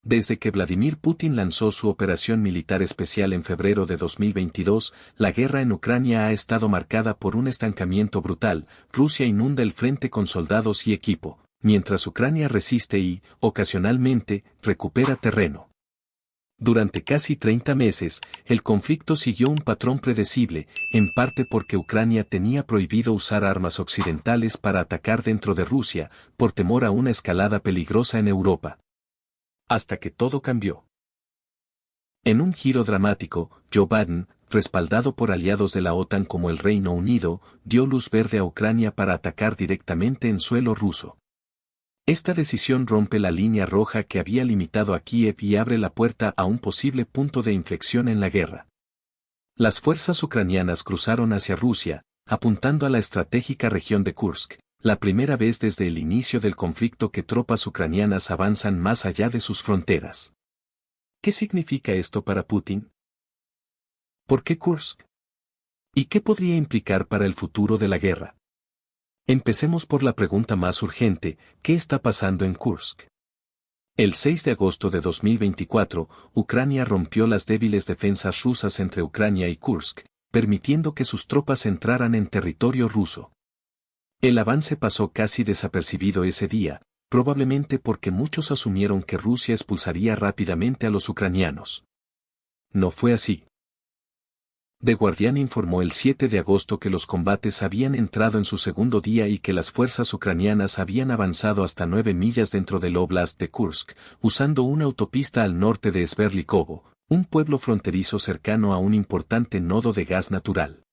Desde que Vladimir Putin lanzó su operación militar especial en febrero de 2022, la guerra en Ucrania ha estado marcada por un estancamiento brutal. Rusia inunda el frente con soldados y equipo, mientras Ucrania resiste y, ocasionalmente, recupera terreno. Durante casi 30 meses, el conflicto siguió un patrón predecible, en parte porque Ucrania tenía prohibido usar armas occidentales para atacar dentro de Rusia, por temor a una escalada peligrosa en Europa. Hasta que todo cambió. En un giro dramático, Joe Biden, respaldado por aliados de la OTAN como el Reino Unido, dio luz verde a Ucrania para atacar directamente en suelo ruso. Esta decisión rompe la línea roja que había limitado a Kiev y abre la puerta a un posible punto de inflexión en la guerra. Las fuerzas ucranianas cruzaron hacia Rusia, apuntando a la estratégica región de Kursk, la primera vez desde el inicio del conflicto que tropas ucranianas avanzan más allá de sus fronteras. ¿Qué significa esto para Putin? ¿Por qué Kursk? ¿Y qué podría implicar para el futuro de la guerra? Empecemos por la pregunta más urgente, ¿qué está pasando en Kursk? El 6 de agosto de 2024, Ucrania rompió las débiles defensas rusas entre Ucrania y Kursk, permitiendo que sus tropas entraran en territorio ruso. El avance pasó casi desapercibido ese día, probablemente porque muchos asumieron que Rusia expulsaría rápidamente a los ucranianos. No fue así. The Guardian informó el 7 de agosto que los combates habían entrado en su segundo día y que las fuerzas ucranianas habían avanzado hasta 9 millas dentro del óblast de Kursk, usando una autopista al norte de Sverlikovo, un pueblo fronterizo cercano a un importante nodo de gas natural.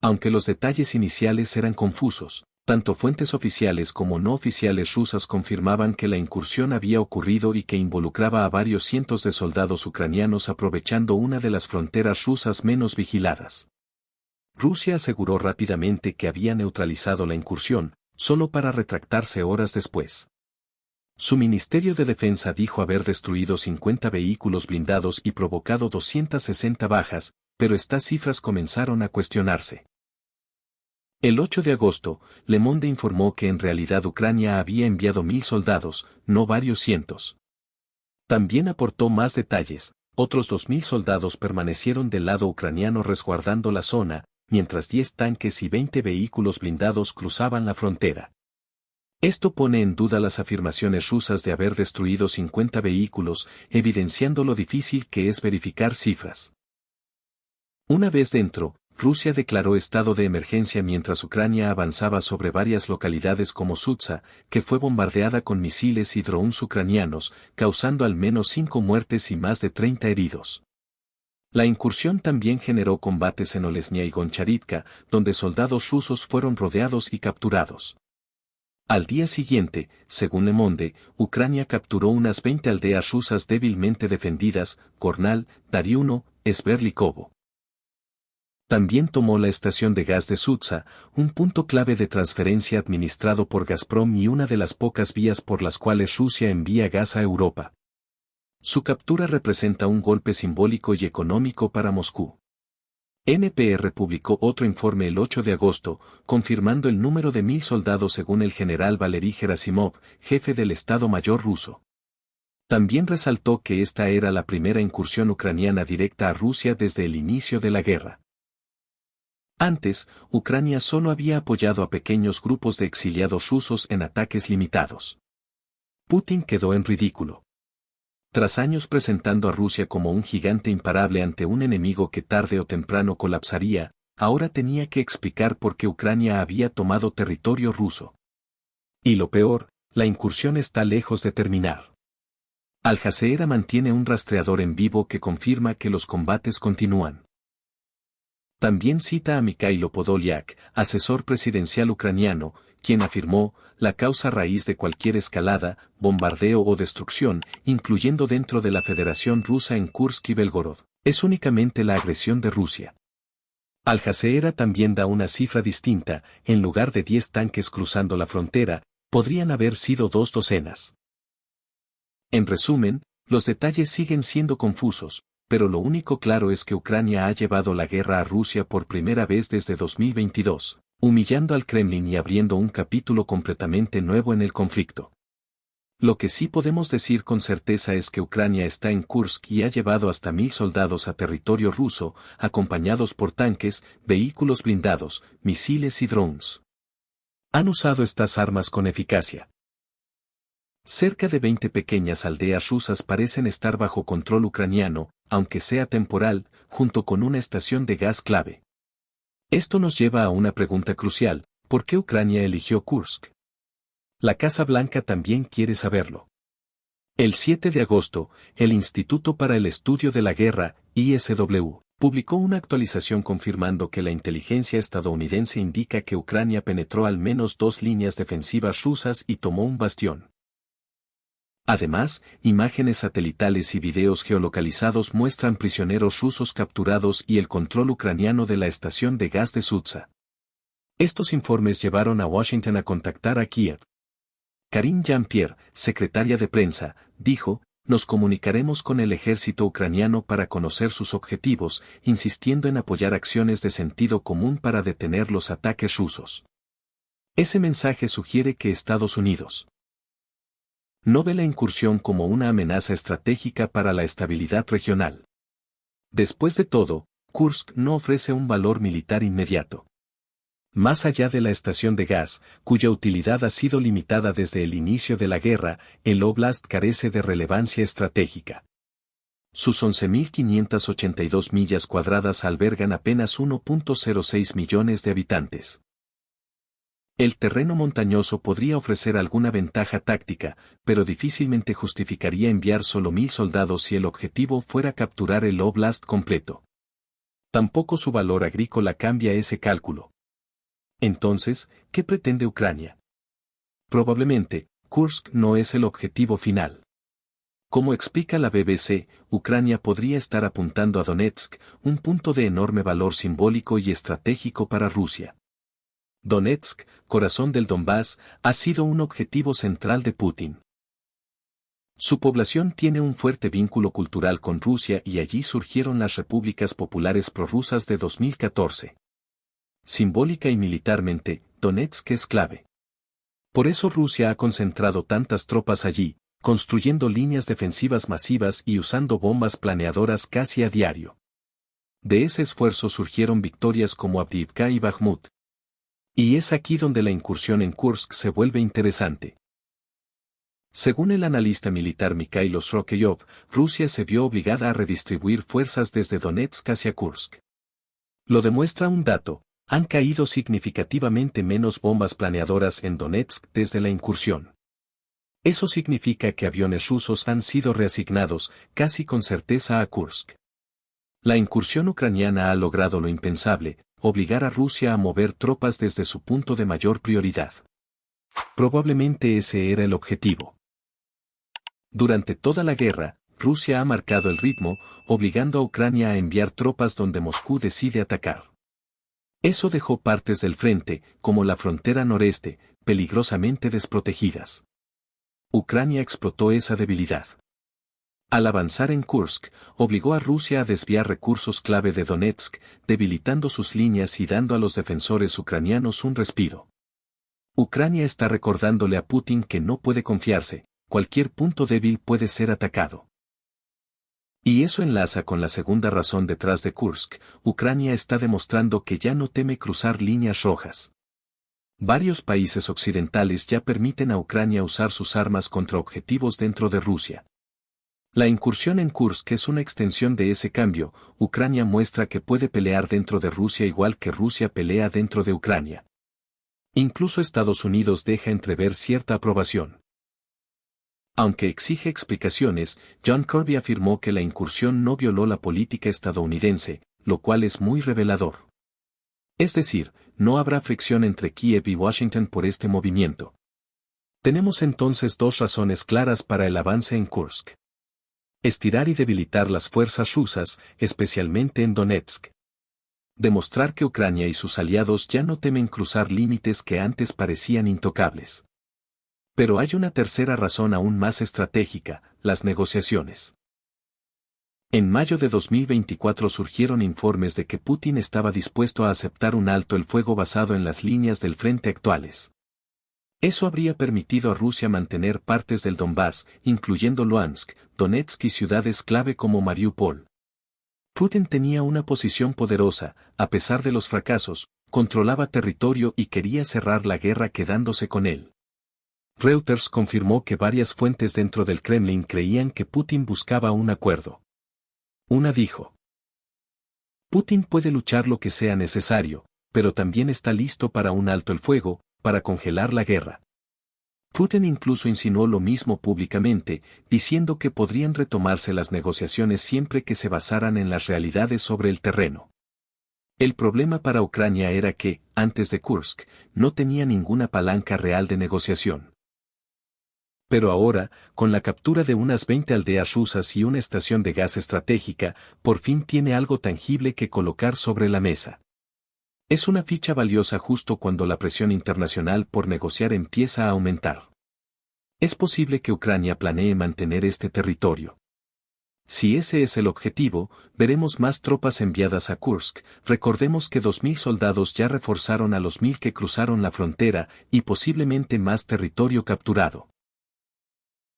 Aunque los detalles iniciales eran confusos, tanto fuentes oficiales como no oficiales rusas confirmaban que la incursión había ocurrido y que involucraba a varios cientos de soldados ucranianos aprovechando una de las fronteras rusas menos vigiladas. Rusia aseguró rápidamente que había neutralizado la incursión, solo para retractarse horas después. Su Ministerio de Defensa dijo haber destruido 50 vehículos blindados y provocado 260 bajas, pero estas cifras comenzaron a cuestionarse. El 8 de agosto, Le Monde informó que en realidad Ucrania había enviado 1.000 soldados, no varios cientos. También aportó más detalles, otros 2.000 soldados permanecieron del lado ucraniano resguardando la zona, mientras 10 tanques y 20 vehículos blindados cruzaban la frontera. Esto pone en duda las afirmaciones rusas de haber destruido 50 vehículos, evidenciando lo difícil que es verificar cifras. Una vez dentro, Rusia declaró estado de emergencia mientras Ucrania avanzaba sobre varias localidades como Sutsa, que fue bombardeada con misiles y drones ucranianos, causando al menos 5 muertes y más de 30 heridos. La incursión también generó combates en Olesnya y Goncharivka, donde soldados rusos fueron rodeados y capturados. Al día siguiente, según Le Monde, Ucrania capturó unas 20 aldeas rusas débilmente defendidas, Kornal, Dariuno, Sverlikovo. También tomó la estación de gas de Sutsa, un punto clave de transferencia administrado por Gazprom y una de las pocas vías por las cuales Rusia envía gas a Europa. Su captura representa un golpe simbólico y económico para Moscú. NPR publicó otro informe el 8 de agosto, confirmando el número de 1.000 soldados según el general Valery Gerasimov, jefe del Estado Mayor ruso. También resaltó que esta era la primera incursión ucraniana directa a Rusia desde el inicio de la guerra. Antes, Ucrania solo había apoyado a pequeños grupos de exiliados rusos en ataques limitados. Putin quedó en ridículo. Tras años presentando a Rusia como un gigante imparable ante un enemigo que tarde o temprano colapsaría, ahora tenía que explicar por qué Ucrania había tomado territorio ruso. Y lo peor, la incursión está lejos de terminar. Al Jazeera mantiene un rastreador en vivo que confirma que los combates continúan. También cita a Mikhailo Podolyak, asesor presidencial ucraniano, quien afirmó, la causa raíz de cualquier escalada, bombardeo o destrucción, incluyendo dentro de la Federación Rusa en Kursk y Belgorod, es únicamente la agresión de Rusia. Al Jazeera también da una cifra distinta, en lugar de 10 tanques cruzando la frontera, podrían haber sido 2 docenas. En resumen, los detalles siguen siendo confusos, pero lo único claro es que Ucrania ha llevado la guerra a Rusia por primera vez desde 2022, humillando al Kremlin y abriendo un capítulo completamente nuevo en el conflicto. Lo que sí podemos decir con certeza es que Ucrania está en Kursk y ha llevado hasta 1000 soldados a territorio ruso, acompañados por tanques, vehículos blindados, misiles y drones. Han usado estas armas con eficacia. Cerca de 20 pequeñas aldeas rusas parecen estar bajo control ucraniano, aunque sea temporal, junto con una estación de gas clave. Esto nos lleva a una pregunta crucial: ¿por qué Ucrania eligió Kursk? La Casa Blanca también quiere saberlo. El 7 de agosto, el Instituto para el Estudio de la Guerra, ISW, publicó una actualización confirmando que la inteligencia estadounidense indica que Ucrania penetró al menos 2 líneas defensivas rusas y tomó un bastión. Además, imágenes satelitales y videos geolocalizados muestran prisioneros rusos capturados y el control ucraniano de la estación de gas de Sutsa. Estos informes llevaron a Washington a contactar a Kiev. Karine Jean-Pierre, secretaria de prensa, dijo: «Nos comunicaremos con el ejército ucraniano para conocer sus objetivos, insistiendo en apoyar acciones de sentido común para detener los ataques rusos». Ese mensaje sugiere que Estados Unidos no ve la incursión como una amenaza estratégica para la estabilidad regional. Después de todo, Kursk no ofrece un valor militar inmediato. Más allá de la estación de gas, cuya utilidad ha sido limitada desde el inicio de la guerra, el óblast carece de relevancia estratégica. Sus 11.582 millas cuadradas albergan apenas 1.06 millones de habitantes. El terreno montañoso podría ofrecer alguna ventaja táctica, pero difícilmente justificaría enviar solo 1000 soldados si el objetivo fuera capturar el óblast completo. Tampoco su valor agrícola cambia ese cálculo. Entonces, ¿qué pretende Ucrania? Probablemente, Kursk no es el objetivo final. Como explica la BBC, Ucrania podría estar apuntando a Donetsk, un punto de enorme valor simbólico y estratégico para Rusia. Donetsk, corazón del Donbass, ha sido un objetivo central de Putin. Su población tiene un fuerte vínculo cultural con Rusia y allí surgieron las repúblicas populares prorrusas de 2014. Simbólica y militarmente, Donetsk es clave. Por eso Rusia ha concentrado tantas tropas allí, construyendo líneas defensivas masivas y usando bombas planeadoras casi a diario. De ese esfuerzo surgieron victorias como Avdiivka y Bakhmut. Y es aquí donde la incursión en Kursk se vuelve interesante. Según el analista militar Mikhailo Srokeyov, Rusia se vio obligada a redistribuir fuerzas desde Donetsk hacia Kursk. Lo demuestra un dato: han caído significativamente menos bombas planeadoras en Donetsk desde la incursión. Eso significa que aviones rusos han sido reasignados, casi con certeza, a Kursk. La incursión ucraniana ha logrado lo impensable: obligar a Rusia a mover tropas desde su punto de mayor prioridad. Probablemente ese era el objetivo. Durante toda la guerra, Rusia ha marcado el ritmo, obligando a Ucrania a enviar tropas donde Moscú decide atacar. Eso dejó partes del frente, como la frontera noreste, peligrosamente desprotegidas. Ucrania explotó esa debilidad. Al avanzar en Kursk, obligó a Rusia a desviar recursos clave de Donetsk, debilitando sus líneas y dando a los defensores ucranianos un respiro. Ucrania está recordándole a Putin que no puede confiarse: cualquier punto débil puede ser atacado. Y eso enlaza con la segunda razón detrás de Kursk: Ucrania está demostrando que ya no teme cruzar líneas rojas. Varios países occidentales ya permiten a Ucrania usar sus armas contra objetivos dentro de Rusia. La incursión en Kursk es una extensión de ese cambio. Ucrania muestra que puede pelear dentro de Rusia igual que Rusia pelea dentro de Ucrania. Incluso Estados Unidos deja entrever cierta aprobación. Aunque exige explicaciones, John Kirby afirmó que la incursión no violó la política estadounidense, lo cual es muy revelador. Es decir, no habrá fricción entre Kiev y Washington por este movimiento. Tenemos entonces dos razones claras para el avance en Kursk: estirar y debilitar las fuerzas rusas, especialmente en Donetsk. Demostrar que Ucrania y sus aliados ya no temen cruzar límites que antes parecían intocables. Pero hay una tercera razón aún más estratégica: las negociaciones. En mayo de 2024 surgieron informes de que Putin estaba dispuesto a aceptar un alto el fuego basado en las líneas del frente actuales. Eso habría permitido a Rusia mantener partes del Donbass, incluyendo Luhansk, Donetsk y ciudades clave como Mariupol. Putin tenía una posición poderosa, a pesar de los fracasos, controlaba territorio y quería cerrar la guerra quedándose con él. Reuters confirmó que varias fuentes dentro del Kremlin creían que Putin buscaba un acuerdo. Una dijo: Putin puede luchar lo que sea necesario, pero también está listo para un alto el fuego, para congelar la guerra. Putin incluso insinuó lo mismo públicamente, diciendo que podrían retomarse las negociaciones siempre que se basaran en las realidades sobre el terreno. El problema para Ucrania era que, antes de Kursk, no tenía ninguna palanca real de negociación. Pero ahora, con la captura de unas 20 aldeas rusas y una estación de gas estratégica, por fin tiene algo tangible que colocar sobre la mesa. Es una ficha valiosa justo cuando la presión internacional por negociar empieza a aumentar. Es posible que Ucrania planee mantener este territorio. Si ese es el objetivo, veremos más tropas enviadas a Kursk. Recordemos que 2.000 soldados ya reforzaron a los 1.000 que cruzaron la frontera, y posiblemente más territorio capturado.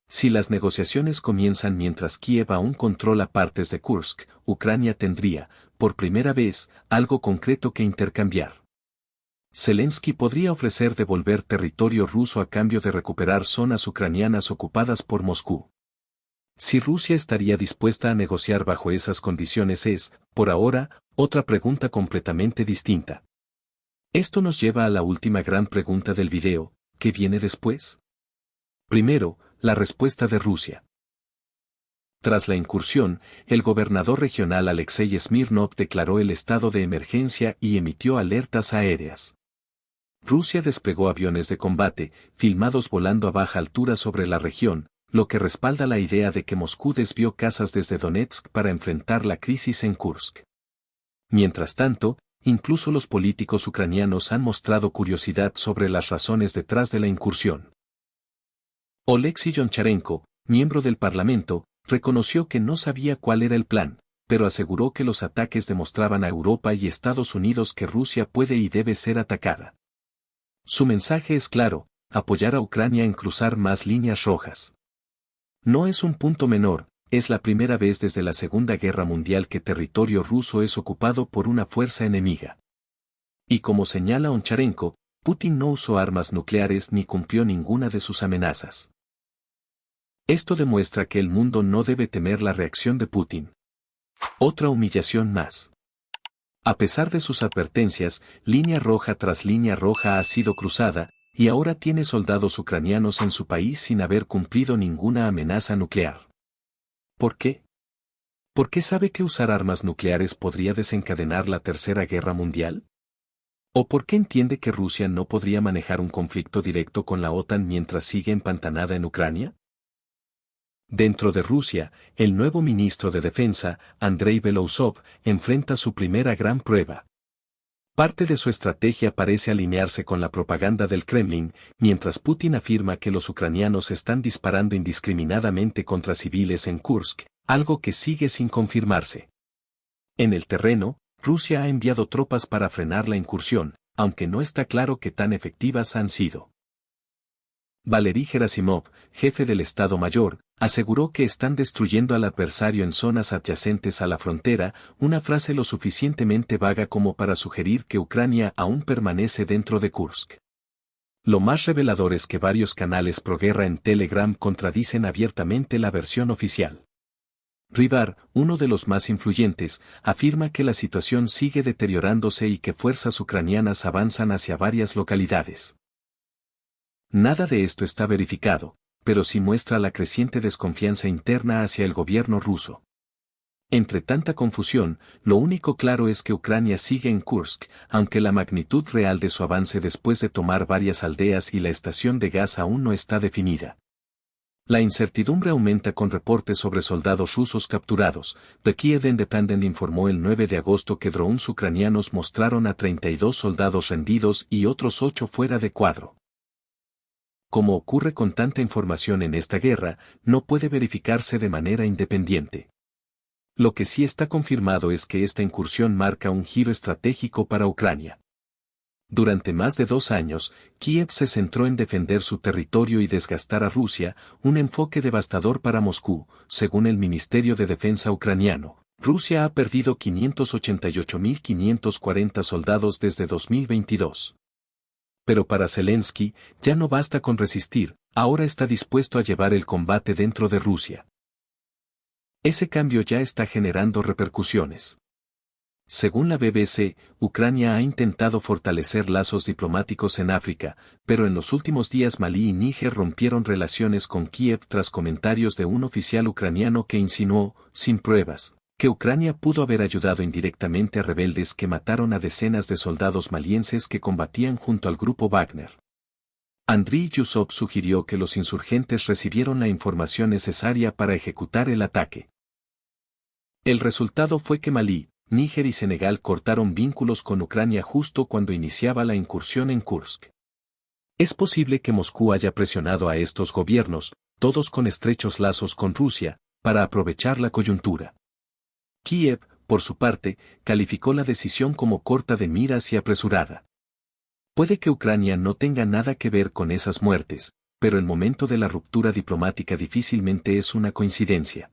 Si las negociaciones comienzan mientras Kiev aún controla partes de Kursk, Ucrania tendría, por primera vez, algo concreto que intercambiar. Zelensky podría ofrecer devolver territorio ruso a cambio de recuperar zonas ucranianas ocupadas por Moscú. Si Rusia estaría dispuesta a negociar bajo esas condiciones es, por ahora, otra pregunta completamente distinta. Esto nos lleva a la última gran pregunta del video: ¿qué viene después? Primero, la respuesta de Rusia. Tras la incursión, el gobernador regional Alexei Smirnov declaró el estado de emergencia y emitió alertas aéreas. Rusia desplegó aviones de combate, filmados volando a baja altura sobre la región, lo que respalda la idea de que Moscú desvió cazas desde Donetsk para enfrentar la crisis en Kursk. Mientras tanto, incluso los políticos ucranianos han mostrado curiosidad sobre las razones detrás de la incursión. Oleksiy Goncharenko, miembro del Parlamento, reconoció que no sabía cuál era el plan, pero aseguró que los ataques demostraban a Europa y Estados Unidos que Rusia puede y debe ser atacada. Su mensaje es claro: apoyar a Ucrania en cruzar más líneas rojas. No es un punto menor, es la primera vez desde la Segunda Guerra Mundial que territorio ruso es ocupado por una fuerza enemiga. Y como señala Goncharenko, Putin no usó armas nucleares ni cumplió ninguna de sus amenazas. Esto demuestra que el mundo no debe temer la reacción de Putin. Otra humillación más. A pesar de sus advertencias, línea roja tras línea roja ha sido cruzada, y ahora tiene soldados ucranianos en su país sin haber cumplido ninguna amenaza nuclear. ¿Por qué? ¿Por qué sabe que usar armas nucleares podría desencadenar la Tercera Guerra Mundial? ¿O por qué entiende que Rusia no podría manejar un conflicto directo con la OTAN mientras sigue empantanada en Ucrania? Dentro de Rusia, el nuevo ministro de Defensa, Andrei Belousov, enfrenta su primera gran prueba. Parte de su estrategia parece alinearse con la propaganda del Kremlin, mientras Putin afirma que los ucranianos están disparando indiscriminadamente contra civiles en Kursk, algo que sigue sin confirmarse. En el terreno, Rusia ha enviado tropas para frenar la incursión, aunque no está claro qué tan efectivas han sido. Valery Gerasimov, jefe del Estado Mayor, aseguró que están destruyendo al adversario en zonas adyacentes a la frontera, una frase lo suficientemente vaga como para sugerir que Ucrania aún permanece dentro de Kursk. Lo más revelador es que varios canales proguerra en Telegram contradicen abiertamente la versión oficial. Rybar, uno de los más influyentes, afirma que la situación sigue deteriorándose y que fuerzas ucranianas avanzan hacia varias localidades. Nada de esto está verificado, pero sí muestra la creciente desconfianza interna hacia el gobierno ruso. Entre tanta confusión, lo único claro es que Ucrania sigue en Kursk, aunque la magnitud real de su avance después de tomar varias aldeas y la estación de gas aún no está definida. La incertidumbre aumenta con reportes sobre soldados rusos capturados. The Kiev Independent informó el 9 de agosto que drones ucranianos mostraron a 32 soldados rendidos y otros 8 fuera de cuadro. Como ocurre con tanta información en esta guerra, no puede verificarse de manera independiente. Lo que sí está confirmado es que esta incursión marca un giro estratégico para Ucrania. Durante más de 2 años, Kiev se centró en defender su territorio y desgastar a Rusia, un enfoque devastador para Moscú, según el Ministerio de Defensa ucraniano. Rusia ha perdido 588.540 soldados desde 2022. Pero para Zelensky, ya no basta con resistir, ahora está dispuesto a llevar el combate dentro de Rusia. Ese cambio ya está generando repercusiones. Según la BBC, Ucrania ha intentado fortalecer lazos diplomáticos en África, pero en los últimos días Malí y Níger rompieron relaciones con Kiev tras comentarios de un oficial ucraniano que insinuó, sin pruebas, que Ucrania pudo haber ayudado indirectamente a rebeldes que mataron a decenas de soldados malienses que combatían junto al grupo Wagner. Andriy Yusov sugirió que los insurgentes recibieron la información necesaria para ejecutar el ataque. El resultado fue que Malí, Níger y Senegal cortaron vínculos con Ucrania justo cuando iniciaba la incursión en Kursk. Es posible que Moscú haya presionado a estos gobiernos, todos con estrechos lazos con Rusia, para aprovechar la coyuntura. Kiev, por su parte, calificó la decisión como corta de miras y apresurada. Puede que Ucrania no tenga nada que ver con esas muertes, pero el momento de la ruptura diplomática difícilmente es una coincidencia.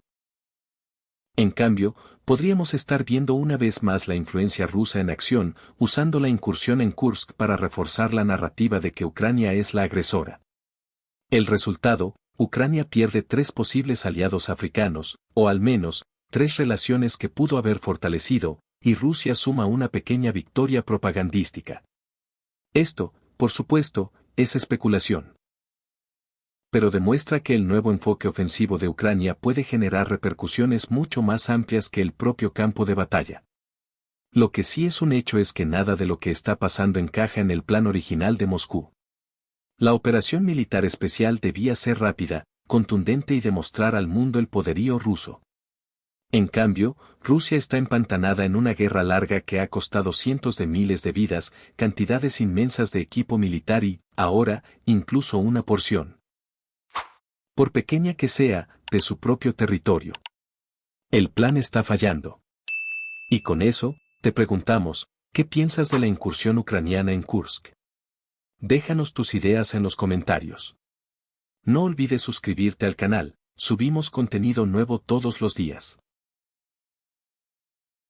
En cambio, podríamos estar viendo una vez más la influencia rusa en acción, usando la incursión en Kursk para reforzar la narrativa de que Ucrania es la agresora. El resultado, Ucrania pierde 3 posibles aliados africanos, o al menos, 3 relaciones que pudo haber fortalecido, y Rusia suma una pequeña victoria propagandística. Esto, por supuesto, es especulación. Pero demuestra que el nuevo enfoque ofensivo de Ucrania puede generar repercusiones mucho más amplias que el propio campo de batalla. Lo que sí es un hecho es que nada de lo que está pasando encaja en el plan original de Moscú. La operación militar especial debía ser rápida, contundente y demostrar al mundo el poderío ruso. En cambio, Rusia está empantanada en una guerra larga que ha costado cientos de miles de vidas, cantidades inmensas de equipo militar y, ahora, incluso una porción, por pequeña que sea, de su propio territorio. El plan está fallando. Y con eso, te preguntamos, ¿qué piensas de la incursión ucraniana en Kursk? Déjanos tus ideas en los comentarios. No olvides suscribirte al canal, subimos contenido nuevo todos los días.